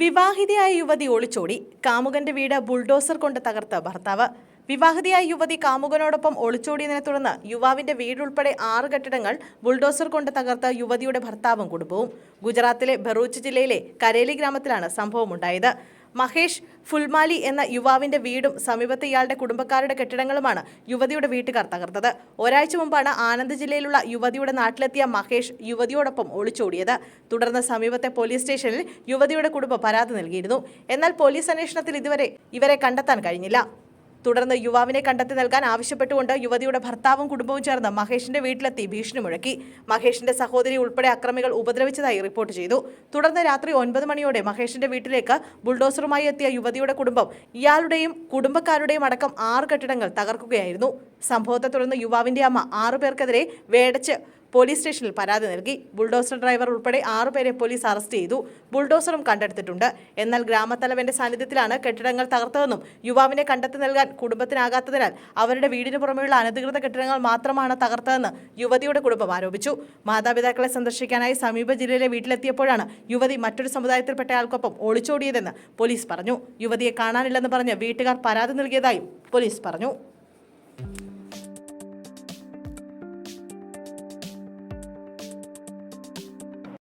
വിവാഹിതയായ യുവതി ഒളിച്ചോടി. കാമുകന്റെ വീട് ബുൾഡോസർ കൊണ്ട് തകർത്ത് ഭർത്താവ്. വിവാഹിതയായ യുവതി കാമുകനോടൊപ്പം ഒളിച്ചോടിയതിനെ തുടർന്ന് യുവാവിന്റെ വീടുൾപ്പെടെ 6 കെട്ടിടങ്ങൾ ബുൾഡോസർ കൊണ്ട് തകർത്ത് യുവതിയുടെ ഭർത്താവും കുടുംബവും. ഗുജറാത്തിലെ ഭറൂച്ച് ജില്ലയിലെ കരേലി ഗ്രാമത്തിലാണ് സംഭവമുണ്ടായത്. മഹേഷ് ഫുൽമാലി എന്ന യുവാവിന്റെ വീടും സമീപത്തെ ഇയാളുടെ കുടുംബക്കാരുടെ കെട്ടിടങ്ങളുമാണ് യുവതിയുടെ വീട്ടുകാർ തകർത്തത്. ഒരാഴ്ച മുമ്പാണ് ആനന്ദ് ജില്ലയിലുള്ള യുവതിയുടെ നാട്ടിലെത്തിയ മഹേഷ് യുവതിയോടൊപ്പം ഒളിച്ചോടിയത്. തുടർന്ന് സമീപത്തെ പോലീസ് സ്റ്റേഷനിൽ യുവതിയുടെ കുടുംബം പരാതി നൽകിയിരുന്നു. എന്നാൽ പോലീസ് അന്വേഷണത്തിൽ ഇവരെ കണ്ടെത്താൻ കഴിഞ്ഞില്ല. തുടർന്ന് യുവാവിനെ കണ്ടെത്തി നൽകാൻ ആവശ്യപ്പെട്ടുകൊണ്ട് യുവതിയുടെ ഭർത്താവും കുടുംബവും ചേർന്ന് മഹേഷിന്റെ വീട്ടിലെത്തി ഭീഷണി മുഴക്കി. മഹേഷിന്റെ സഹോദരി ഉൾപ്പെടെ അക്രമികൾ ഉപദ്രവിച്ചതായി റിപ്പോർട്ട് ചെയ്തു. തുടർന്ന് രാത്രി 9 മണിയോടെ മഹേഷിന്റെ വീട്ടിലേക്ക് ബുൾഡോസറുമായി എത്തിയ യുവതിയുടെ കുടുംബം ഇയാളുടെയും കുടുംബക്കാരുടെയും അടക്കം 6 കെട്ടിടങ്ങൾ തകർക്കുകയായിരുന്നു. സംഭവത്തെ തുടർന്ന് യുവാവിന്റെ അമ്മ 6 പേർക്കെതിരെ വേടച്ച് പോലീസ് സ്റ്റേഷനിൽ പരാതി നൽകി. ബുൾഡോസർ ഡ്രൈവർ ഉൾപ്പെടെ 6 പേരെ പോലീസ് അറസ്റ്റ് ചെയ്തു. ബുൾഡോസറും കണ്ടെടുത്തിട്ടുണ്ട്. എന്നാൽ ഗ്രാമത്തലവന്റെ സാന്നിധ്യത്തിലാണ് കെട്ടിടങ്ങൾ തകർത്തതെന്നും യുവാവിനെ കണ്ടെത്തി നൽകാൻ കുടുംബത്തിനാകാത്തതിനാൽ അവരുടെ വീടിന് പുറമെയുള്ള അനധികൃത കെട്ടിടങ്ങൾ മാത്രമാണ് തകർത്തതെന്ന് യുവതിയുടെ കുടുംബം ആരോപിച്ചു. മാതാപിതാക്കളെ സന്ദർശിക്കാനായി സമീപ ജില്ലയിലെ വീട്ടിലെത്തിയപ്പോഴാണ് യുവതി മറ്റൊരു സമുദായത്തിൽപ്പെട്ടയാൾക്കൊപ്പം ഒളിച്ചോടിയതെന്ന് പോലീസ് പറഞ്ഞു. യുവതിയെ കാണാനില്ലെന്ന് പറഞ്ഞ് വീട്ടുകാർ പരാതി നൽകിയതായും പോലീസ് പറഞ്ഞു.